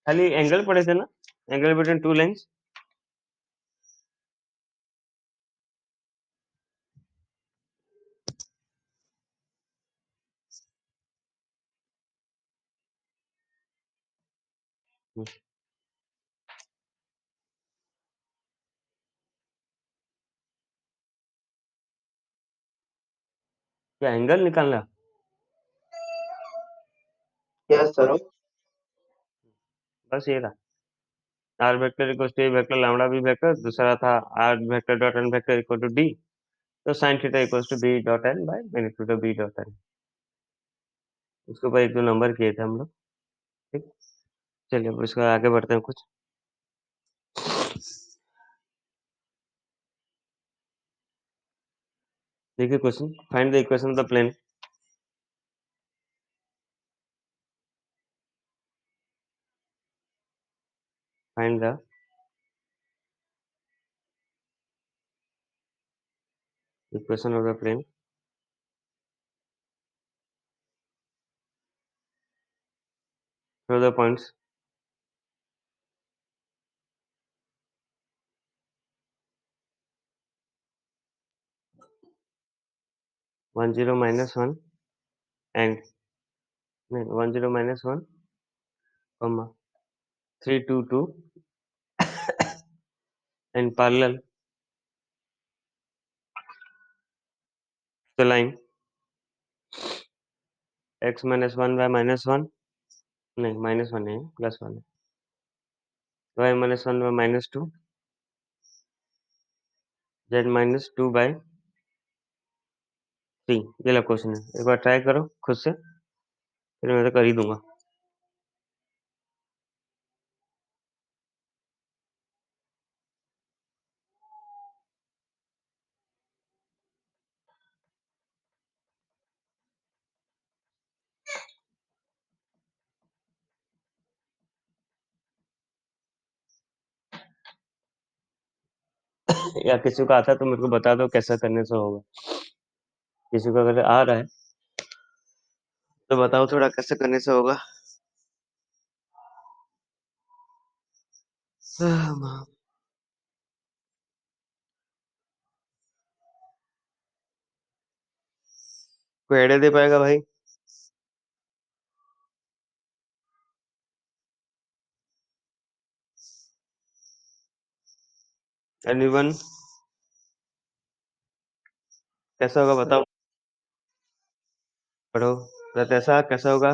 खाली एंगल पढ़े थे ना, एंगल बिटवीन टू लाइंस। क्या एंगल निकालना? Yes sir. बस ये था, R vector equal to A vector lambda B vector, दूसरा था R vector dot N vector equal to D, तो sine theta equal to B dot N by magnitude of B dot N. उसके ऊपर एक दो नंबर किए थे हम लोग। ठीक, चलिए अब इसका आगे बढ़ते हैं कुछ। देखिए question, find the equation of the plane. Find the equation of the plane through the points 1 0 minus 1 and 1 0 minus 1 comma 3 2 2 and parallel the line x minus 1 y minus 1, नहीं माइनस वन है, प्लस वन है, y minus 1 y minus 2, z minus 2 by 3। ये ला question है, एक बार try करो खुद से, फिर मैं तो कर ही दूंगा। या किसी को आता है तो मेरे को बता दो कैसा करने से होगा। किसी को अगर आ रहा है तो बताओ थोड़ा कैसे करने से होगा। कोई आइडिया दे पाएगा भाई? एनीवन? कैसा होगा बताओ, पढ़ो। ऐसा कैसा होगा?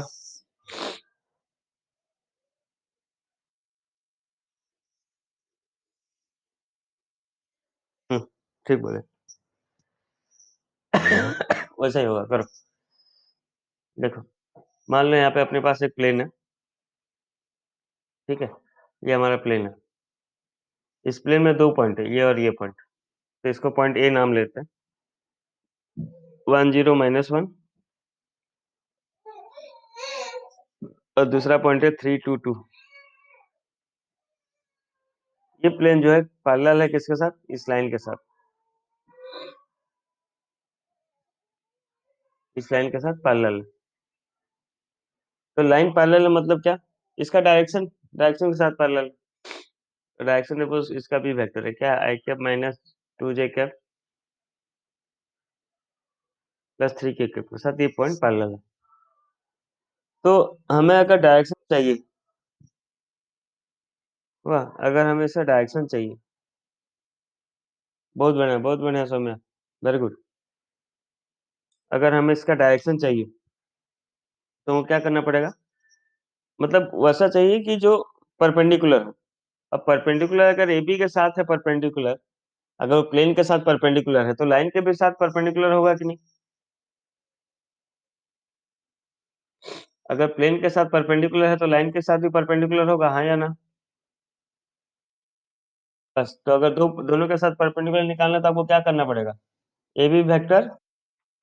ठीक बोले। वैसा ही होगा, करो। देखो, मान लो यहाँ पे अपने पास एक प्लेन है, ठीक है, ये हमारा प्लेन है। इस प्लेन में दो पॉइंट है, ये और ये पॉइंट, तो इसको पॉइंट ए नाम लेते हैं। 1 0 माइनस 1 और दूसरा पॉइंट है 3 2 2। ये प्लेन जो है पैरेलल है किसके साथ? इस लाइन के साथ, इस लाइन के साथ पैरेलल है। तो लाइन पैरेलल है मतलब क्या? इसका डायरेक्शन, डायरेक्शन के साथ पैरेलल। डायरेक्शन देखो, इसका भी वेक्टर है क्या, आई कैप माइनस 2 जे कैप प्लस 3 के कैप के साथ ये पॉइंट पैरेलल है। तो हमें अगर डायरेक्शन चाहिए, वाह, अगर हमें इसका डायरेक्शन चाहिए, बहुत बढ़िया सौम्या, वेरी गुड। अगर हमें इसका डायरेक्शन चाहिए तो क्या करना पड़ेगा? मतलब वैसा चाहिए कि जो परपेंडिकुलर हो। अब परपेंडिकुलर अगर AB के साथ है परपेंडिकुलर, अगर वो प्लेन के साथ परपेंडिकुलर है तो लाइन के भी साथ परपेंडिकुलर होगा कि नहीं? अगर प्लेन के साथ परपेंडिकुलर है तो लाइन के साथ भी परपेंडिकुलर होगा, हाँ या ना? बस, तो अगर दोनों के साथ परपेंडिकुलर निकालना तो आपको क्या करना पड़ेगा? AB vector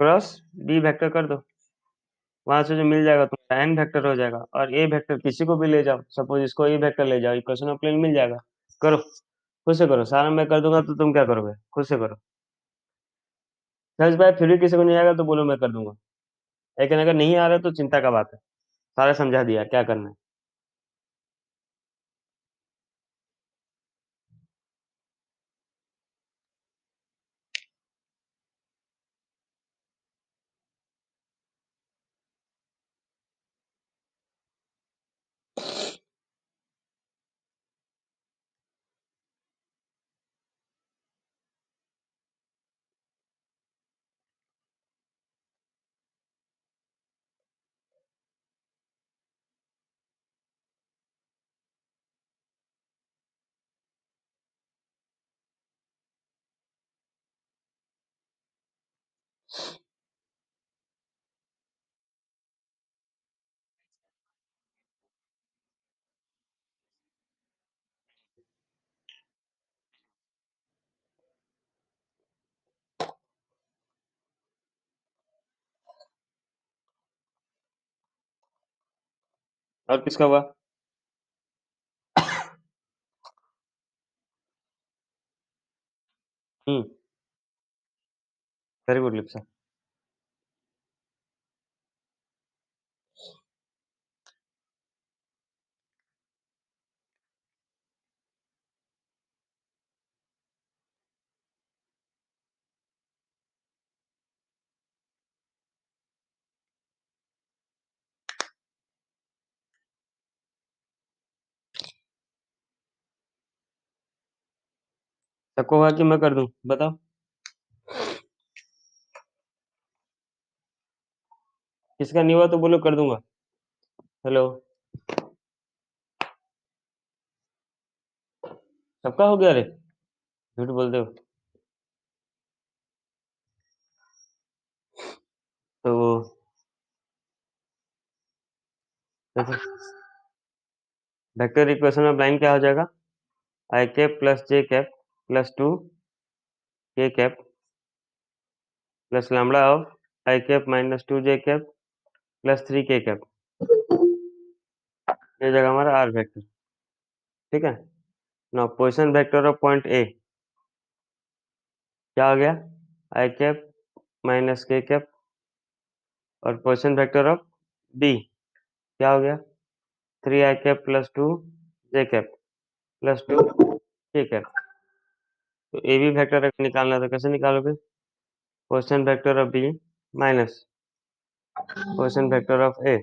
cross B vector कर दो, वहां से जो मिल जाएगा तो एन वेक्टर हो जाएगा, और ए वेक्टर किसी को भी ले जाओ, सपोज इसको ए वेक्टर ले जाओ, इक्वेशन ऑफ प्लेन मिल जाएगा। करो, खुद से करो, सारा मैं कर दूंगा तो तुम क्या करोगे, खुद से करो। सच भाई फिर भी किसी को नहीं आएगा तो बोलो मैं कर दूंगा, लेकिन अगर नहीं आ रहा तो चिंता का बात है। सारा समझा दिया क्या करना है। और किसका हुआ? हम्म। Very good Lipsa. सबको हुआ कि मैं कर दूं, बताओ। किसका नहीं हुआ तो बोलो कर दूंगा। हेलो। सबका हो गया रे? झूठ बोलते हो। तो देखो, वेक्टर इक्वेशन में लाइन क्या हो जाएगा? आई cap plus J cap plus two k cap plus lambda of I cap minus two j cap plus three k cap. ये जगह हमारा आर वेक्टर। ठीक है। Now position vector of point A क्या हो गया? आई कैप माइनस के cap. और पोजीशन वेक्टर ऑफ बी क्या हो गया? Three i cap plus two j cap plus two k cap. तो ए बी वेक्टर निकालना है तो कैसे निकालोगे? Position vector of B minus position vector of A,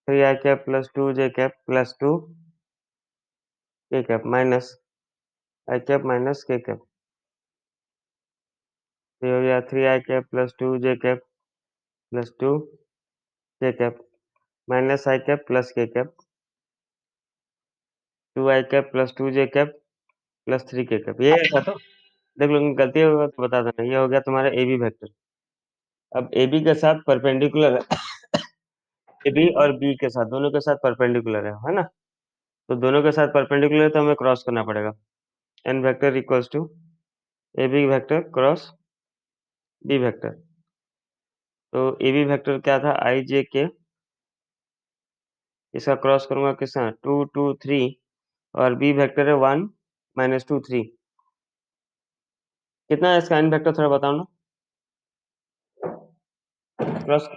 three i cap plus two j cap plus two k cap minus i cap minus के cap. तो ये हो गया three i cap plus two j cap plus two k cap minus i cap plus के cap, two i cap plus two j cap plus three k cap. ये ऐसा तो देख लो, गलती होगा तो बता देना। ये हो गया तुम्हारा ए बी वेक्टर। अब ए बी के साथ परपेंडिकुलर है, ए बी और बी के साथ दोनों के साथ परपेंडिकुलर है ना? तो दोनों के साथ परपेंडिकुलर है तो हमें क्रॉस करना पड़ेगा। N vector equals to A B vector cross B vector. तो ए बी वेक्टर क्या था? आई जे के। इसका क्रॉस करूंगा किसका? Two two three. और बी वेक्टर है वन माइनस टू थ्री। कितना है इसका एन वेक्टर थोड़ा बताओ ना। Cross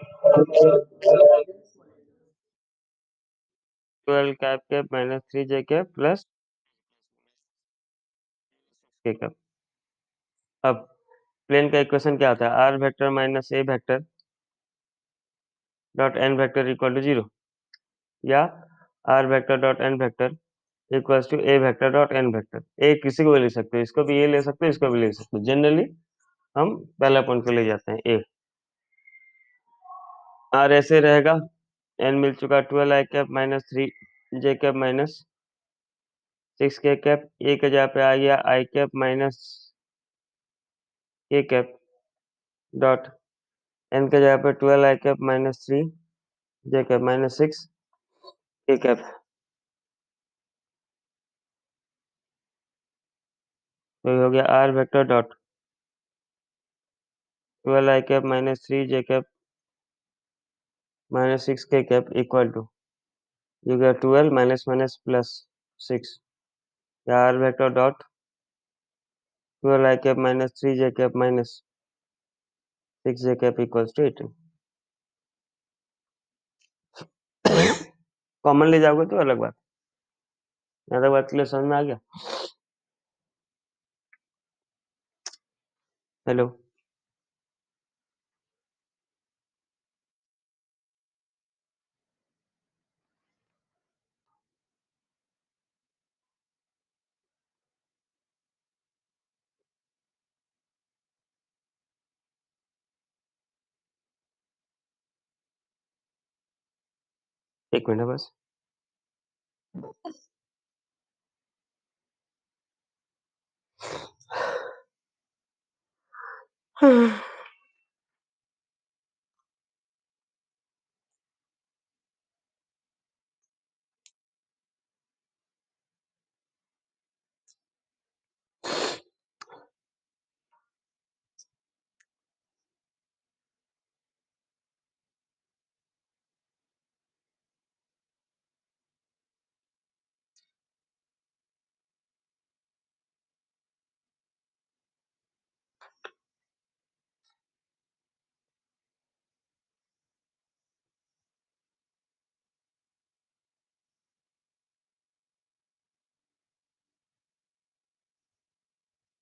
12 cap cap minus three J cap plus के कैप। अब प्लेन का इक्वेशन क्या होता है? R vector minus A vector dot N vector equal to zero, या R vector dot N vector equals to A vector dot N vector. A किसी को भी ले सकते हो, इसको भी ये ले सकते हो, इसको भी ले सकते हो। जनरली हम पहला पॉइंट पे ले जाते हैं ए। आर ऐसे रहेगा, एन मिल चुका 12 I cap minus three J cap minus six K cap. A के जगह पे आ गया आई कैप माइनस के कैप डॉट एन के जगह पे 12 I cap minus three J cap minus six K cap. तो ये हो गया R vector dot 12 I cap minus three J cap minus six K cap equal to, you get 12 minus minus plus 6, या R vector dot 12 I cap minus 3 j cap minus 6 j cap equals to 18। Common ले जाओगे तो अलग बात, अलग बात के लिए समझ में आ गया। हेलो, एक मिनट बस।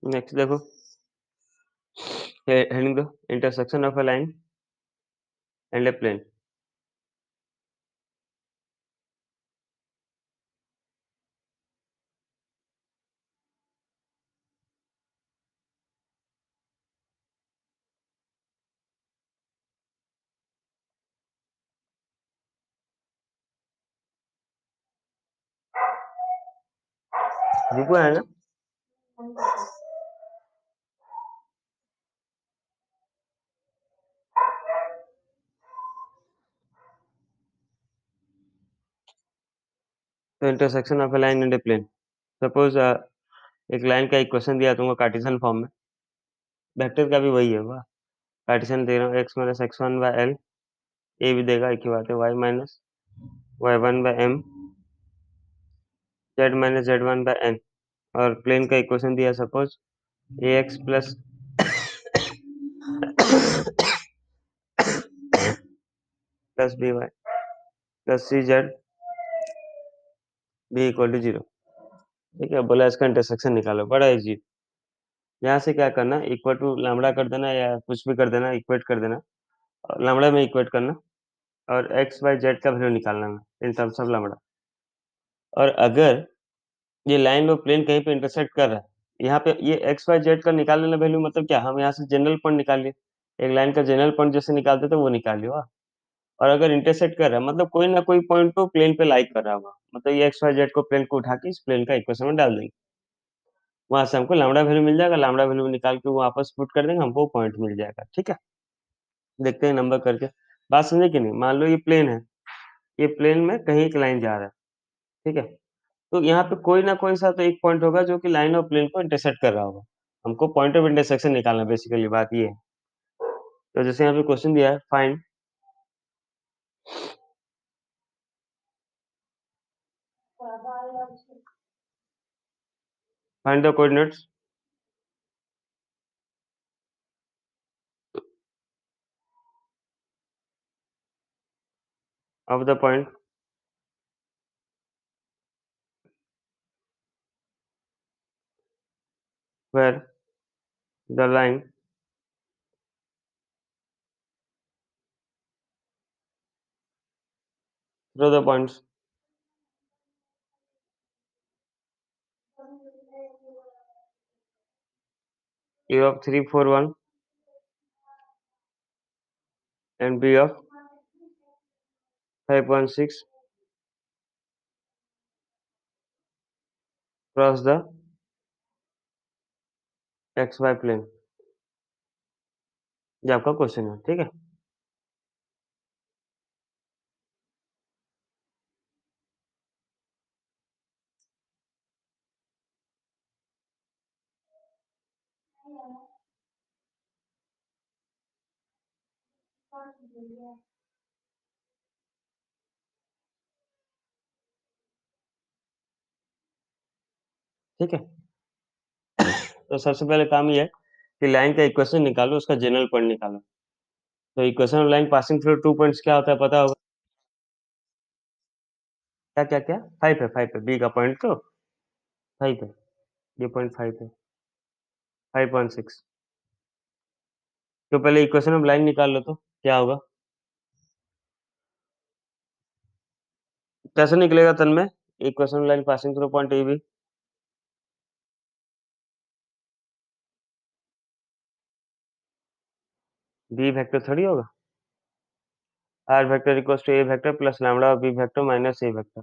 नेक्स्ट देखो, हेडिंग दो, intersection of a line and a plane. रुको है ना, तो intersection of a line and a plane. Suppose एक लाइन का इक्वेशन दिया तुमको कार्टेशियन फॉर्म में, वेक्टर का भी वही है, वाह। कार्टेशियन दे रहा हूँ, x minus x one by L, A भी देगा, एक ही बात है, y minus y one by M, Z minus Z one by N. और प्लेन का इक्वेशन दिया, suppose A x plus plus B y plus C Z be equal to 0। ठीक है, बोला इसका इंटरसेक्शन निकालो, बड़ा इजी। यहाँ से क्या करना, इक्वल टू लैम्बडा कर देना या कुछ भी कर देना, इक्वेट कर देना, लैम्बडा में इक्वेट करना, और एक्स बाय जेड का वैल्यू निकालना इन टर्म्स ऑफ लैम्बडा। और अगर ये लाइन और प्लेन कहीं पे इंटरसेक्ट कर रहा है, यहाँ पे ये एक्स वाई जेड का निकालने वाला वैल्यू मतलब क्या, हम यहाँ से जनरल पॉइंट निकाल लिए, एक लाइन का जनरल पॉइंट जैसे निकालते थे वो निकाल लियो। और अगर इंटरसेक्ट कर रहा है मतलब कोई ना कोई पॉइंट को प्लेन पे लाइक कर रहा होगा, मतलब ये एक्स वाई जेड को प्लेन को उठा के इस प्लेन का इक्वेशन में डाल देंगे, वहां से हमको लैम्बडा वैल्यू मिल जाएगा, लैम्बडा वैल्यू निकाल के वो वापस पुट कर देंगे, हमको पॉइंट मिल जाएगा। ठीक है, देखते हैं नंबर करके, बात समझे कि नहीं। मान लो ये प्लेन है, ये प्लेन में कहीं एक लाइन जा रहा है, ठीक है, तो यहाँ पे कोई ना कोई सा तो एक पॉइंट होगा जो कि लाइन और प्लेन को इंटरसेक्ट कर रहा होगा, हमको पॉइंट ऑफ इंटरसेक्शन निकालना है, बेसिकली बात ये है। तो जैसे यहाँ पे क्वेश्चन दिया है, find the coordinates of the point where the line through the points A of 3 4 1 and B of 5 1 6 cross the X Y plane. ये आपका क्वेश्चन है, ठीक है। ठीक है, तो सबसे पहले काम ये है कि लाइन का इक्वेशन निकालो, उसका जनरल पॉइंट निकालो। तो equation of line passing through 2 points क्या होता है पता होगा? क्या? 5 है, 5 है, बी का पॉइंट तो 5 है, ये पॉइंट 5 है, 5.6। तो पहले इक्वेशन ऑफ लाइन निकाल लो तो क्या होगा? कैसे निकलेगा Tanmay equation of line passing through point A B? B vector थोड़ी होगा, R vector equals to A vector plus lambda B vector minus A vector.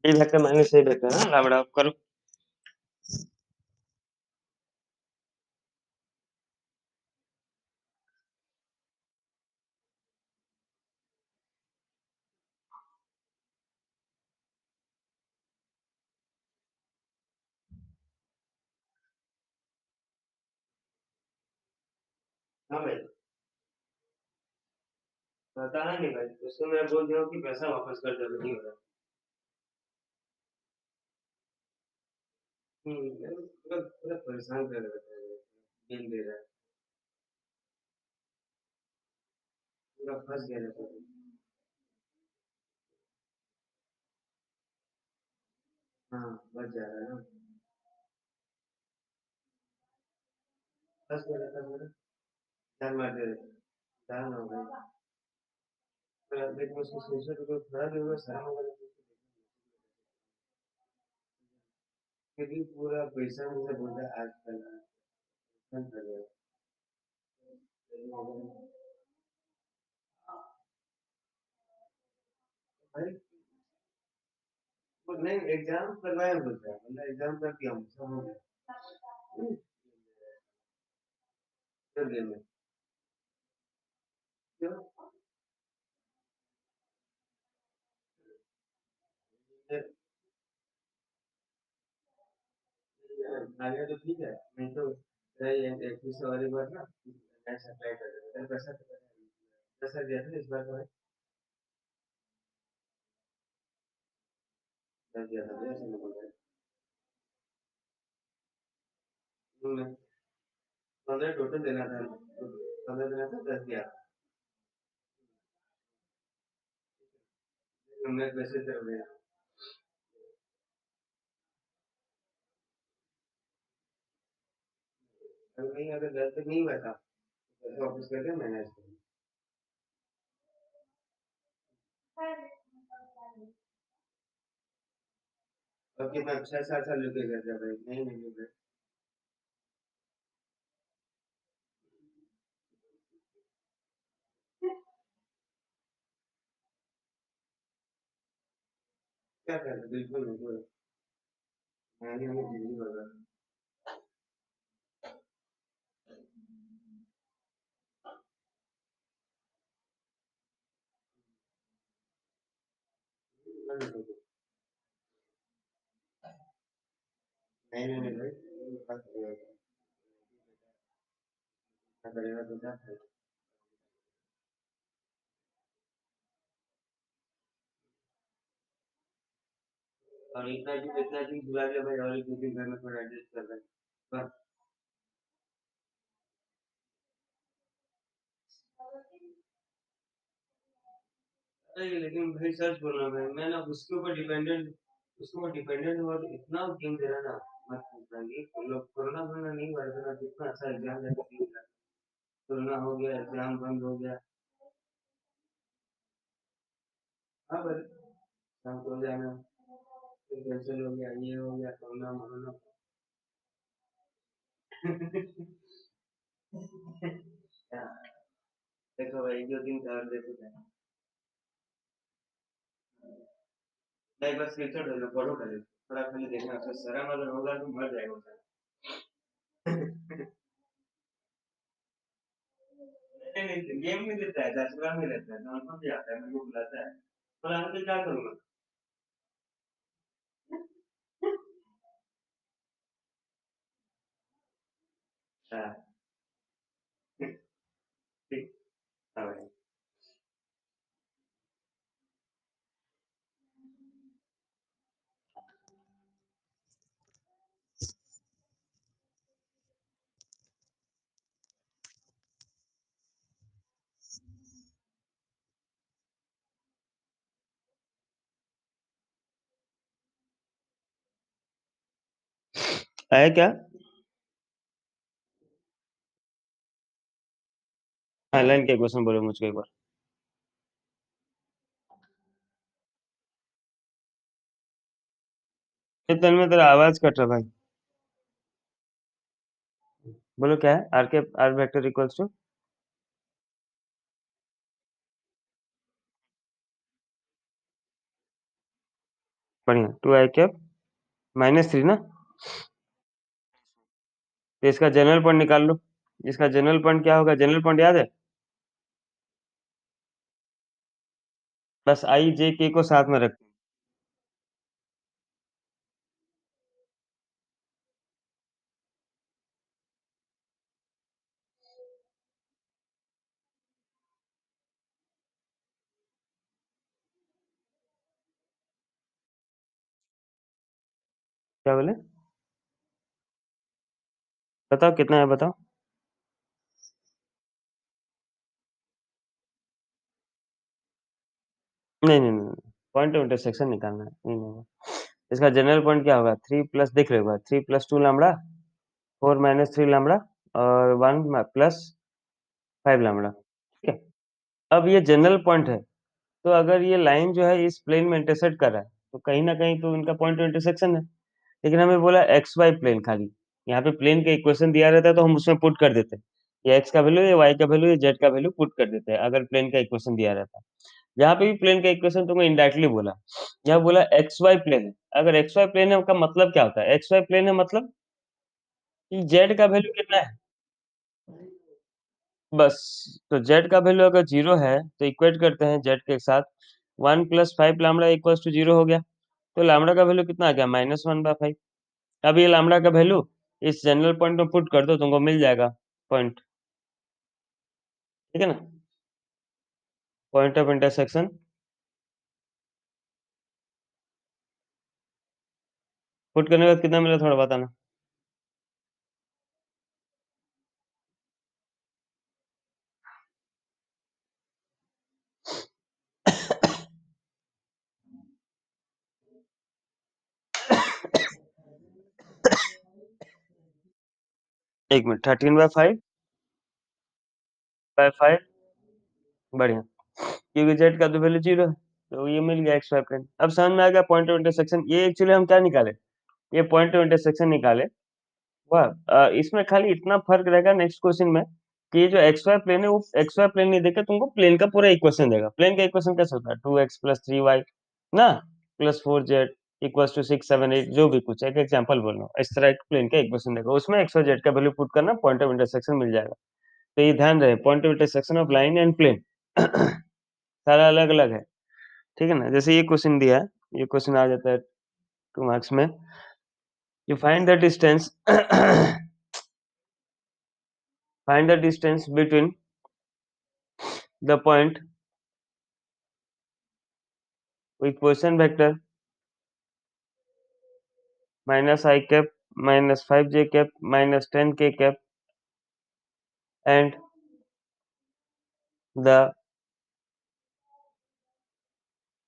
B vector minus A vector ना lambda करो। हाँ भाई, पता है नहीं भाई, उसको मैं बोल दिया हूँ कि पैसा वापस कर दो, नहीं हो रहा। पूरा पूरा परेशान कर रहा है, बिल दे रहा है, पूरा फंस गया रहता है। हाँ, बच जा रहा है ना, फंस गया रहता है पूरा। जान मार दे रहे, जान हो गई। तो देख उसको सोचा तो थोड़ा भी होगा शर्म होगा तो क्योंकि पूरा पैसा मुझे बोलता है आजकल बंद कर गया। भाई वो नहीं एग्जाम करवाया बोलता है, मतलब एग्जाम कर दिया हूँ, सब हो गया। कर दिया मैं, क्यों? आ गया तो ठीक है, नहीं तो एक दूसरे वाली बार ना ऐसा ट्राई कर देते पैसा तो पैसा दिया था ना इस बार तो दस दिया था भैया ऐसे बोल रहे हैं। 15 टोटल देना था, 15 देना था, 10 दिया। हमने पैसे कर दिया। अगर नहीं, अगर 10 तक नहीं हुआ था पैसे वापस करके मैनेज कर। अब कितना 6-7 साल रुकेगा क्या भाई? नहीं रुकेगा। क्या कर रहे? बिल्कुल बिल्कुल, मैंने हमें दिल्ली होगा। नहीं भाई, करेगा तो क्या करेगा? और इतना चीज बुला लिया भाई, और एक दो दिन घर में थोड़ा एडजस्ट कर रहे हैं बस। अरे लेकिन भाई सच बोल रहा हूँ मैं ना उसके ऊपर डिपेंडेंट, उसके ऊपर डिपेंडेंट हुआ तो इतना गेम दे रहा ना, मत पूछना। ये लोग कोरोना वोरोना नहीं हुआ था ना, कितना अच्छा एग्जाम देकर दिया। कोरोना हो गया, एग्जाम बंद हो गया। हाँ भाई, शाम को जाना, फिर कैंसिल हो गया, ये हो गया, कोरोना वोरोना। क्या? देखो भाई, जो दिन का देखो क्या, नहीं बस फ्यूचर हो पढ़ो पहले, थोड़ा खाली देखना, फिर शर्म अगर होगा तो मर जाएगा। नहीं नहीं, गेम में देता है, दसवा में रहता है, नॉर्मल भी आता है, मेरे को बुलाता है, पर हम तो क्या करूंगा? हाँ, ठीक। हाँ भाई। है क्या? हाँ, लाइन के क्वेश्चन बोलो मुझको एक बार। फिर में तेरा आवाज कट रहा भाई। बोलो क्या है? R vector equals to. बढ़िया, 2 i कैप -3 ना। तो इसका जनरल पॉइंट निकाल लो। इसका जनरल पॉइंट क्या होगा? जनरल पॉइंट याद है? बस आई जे के को साथ में रख। क्या बोले? बताओ कितना है, बताओ। नहीं नहीं नहीं, पॉइंट ऑफ इंटरसेक्शन निकालना है। नहीं नहीं नहीं। इसका जनरल पॉइंट क्या होगा? 3 प्लस, देख रहे हो, 3 + 2 लैम्बडा, 4 - 3 लैम्बडा, और 1 + 5 लैम्बडा। ठीक है। अब ये जनरल पॉइंट है, तो अगर ये लाइन जो है इस प्लेन में इंटरसेक्ट कर रहा है, तो कहीं ना कहीं तो इनका पॉइंट ऑफ इंटरसेक्शन है। लेकिन हमें बोला एक्स वाई प्लेन खाली। यहाँ पे प्लेन का इक्वेशन दिया रहता है तो हम उसमें पुट कर देते हैं। ये एक्स का वैल्यू, ये वाई का वैल्यू, ये जेड का वैल्यू पुट कर देते हैं, अगर प्लेन का इक्वेशन दिया रहता है। यहाँ पे भी प्लेन का इक्वेशन तुमको इनडायरेक्टली बोला। यहाँ बोला एक्स वाई प्लेन है। अगर एक्स वाई प्लेन है का मतलब क्या होता है? एक्स वाई प्लेन है मतलब कि जेड का वैल्यू कितना है? बस। तो जेड का वैल्यू अगर 0 है तो इक्वेट करते हैं जेड के साथ। 1 + 5 लैम्बडा = 0 हो गया। तो लैम्बडा का वैल्यू कितना आ गया? -1/5। अब ये लैम्बडा का वैल्यू इस जनरल पॉइंट में पुट कर दो, तुमको मिल जाएगा पॉइंट। ठीक है ना? Point of intersection. पुट करने के बाद कितना मिला थोड़ा बताना। एक मिनट, 13/5/5। बढ़िया। क्योंकि जेड का तो वैल्यू 0 है, तो ये मिल गया एक्स वाई प्लेन। अब समझ में आ गया पॉइंट ऑफ इंटरसेक्शन। ये एक्चुअली हम क्या निकाले? ये पॉइंट ऑफ इंटरसेक्शन निकाले। वाह। इसमें खाली इतना फर्क रहेगा नेक्स्ट क्वेश्चन में, कि ये जो एक्स वाई प्लेन है वो एक्स वाई प्लेन नहीं देगा तुमको, प्लेन का पूरा इक्वेशन देगा। प्लेन का इक्वेशन कैसे होता है? 2x + 3y ना, +4z = 6 7 8, जो भी कुछ एक एग्जांपल बोल रहा हूँ, इस तरह एक प्लेन का इक्वेशन देगा, उसमें एक्स और जेड का वैल्यू पुट करना, पॉइंट ऑफ इंटरसेक्शन मिल जाएगा। तो ये ध्यान रहे, point of intersection of line and plane सारा अलग अलग है। ठीक है ना? जैसे ये क्वेश्चन दिया है, ये क्वेश्चन आ जाता है 2 मार्क्स में। You find the distance find the distance between the point with position vector -i cap -5j cap -10k cap and the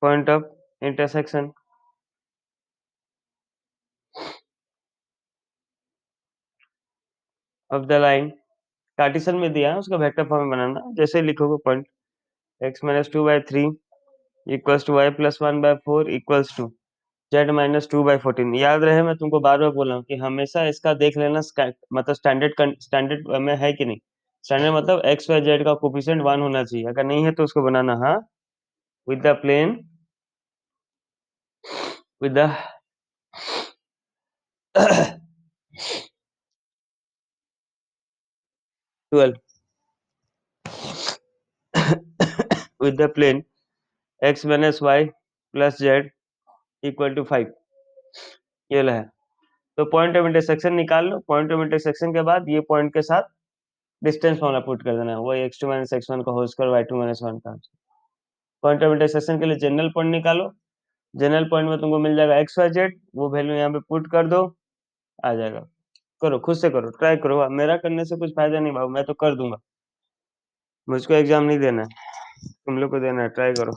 point of intersection of the line। Cartesian में दिया है, उसका वेक्टर फॉर्म में बनाना। जैसे लिखोगे point x-2/3 equals to y +1/4 equals to z-2/14। याद रहे, मैं तुमको बार बार बोल रहा हूँ कि हमेशा इसका देख लेना, मतलब स्टैंडर्ड में है कि नहीं। स्टैंडर्ड मतलब एक्स वाई जेड का कोफिशिएंट 1 होना चाहिए, अगर नहीं है तो उसको बनाना। हाँ, with the plane with the 12 with the plane x - y + z = 5। ये वाला है। तो पॉइंट ऑफ इंटरसेक्शन निकाल लो, पॉइंट ऑफ इंटरसेक्शन के बाद ये पॉइंट के साथ डिस्टेंस फॉर्मूला पुट कर देना है, वही x2 माइनस x1 का होल स्क्वायर y2 माइनस 1 का। पॉइंट ऑफ इंटरसेक्शन के लिए जनरल पॉइंट निकालो, जनरल पॉइंट में तुमको मिल जाएगा एक्स वाई जेड, वो वैल्यू यहाँ पे पुट कर दो, आ जाएगा। करो, खुद से करो, ट्राई करो, अब मेरा करने से कुछ फायदा नहीं बाबू, मैं तो कर दूंगा, मुझको एग्जाम नहीं देना है, तुम लोग को देना है, ट्राई करो।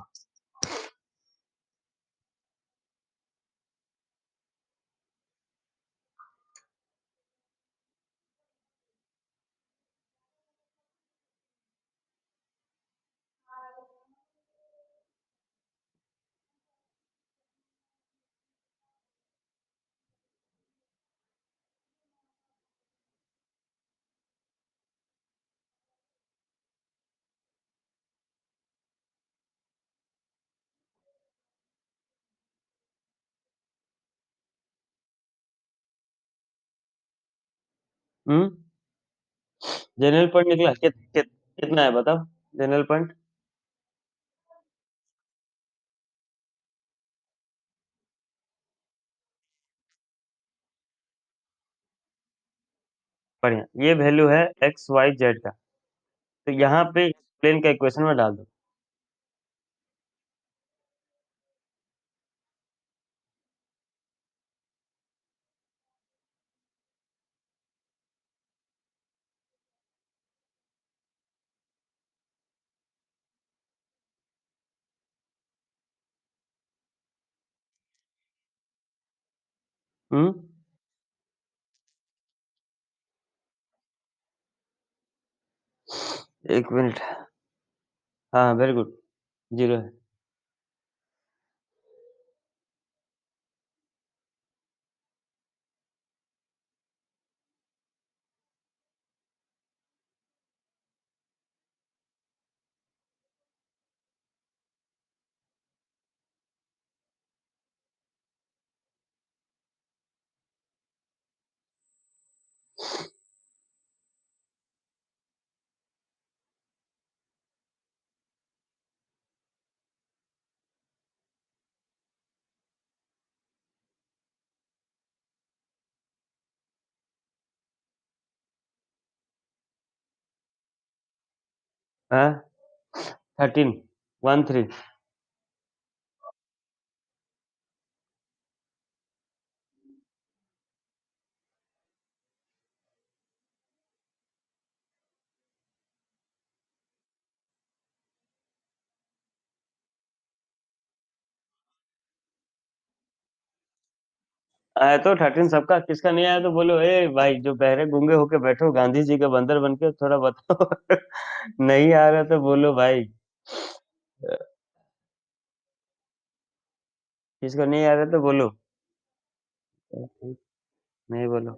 हम्म, जनरल पॉइंट निकला कितना है बताओ, जनरल पॉइंट। बढ़िया, ये वैल्यू है एक्स वाई जेड का, तो यहाँ पे प्लेन का इक्वेशन में डाल दो। हम्म, एक मिनट, हाँ वेरी गुड, जीरो है। हाँ, 13, 13। आया तो 13 सबका, किसका नहीं आया तो बोलो, ए भाई जो बहरे गूंगे होके बैठो, गांधी जी के बंदर बन के थोड़ा बताओ। नहीं आ रहा तो बोलो भाई, किसको नहीं आ रहा तो बोलो, नहीं बोलो।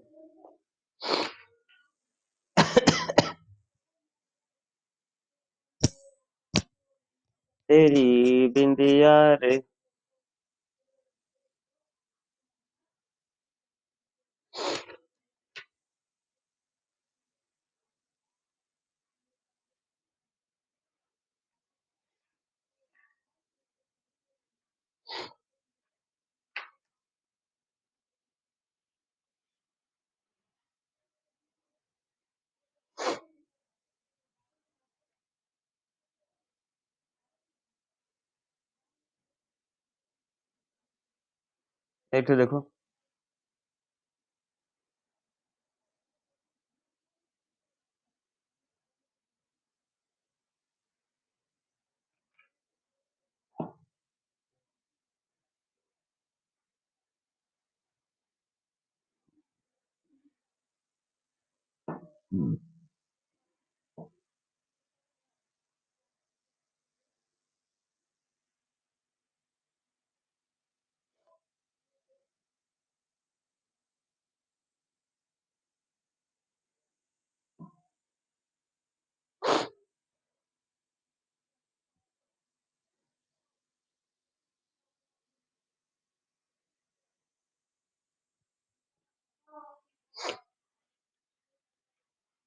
तेरी बिंदिया रे। एक तो देखो,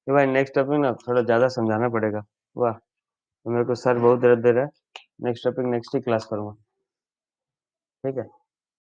ये भाई नेक्स्ट टॉपिक ना थोड़ा ज्यादा समझाना पड़ेगा। वाह, तो मेरे को सर बहुत दर्द दे रहा है, नेक्स्ट टॉपिक नेक्स्ट ही क्लास करूंगा, ठीक है।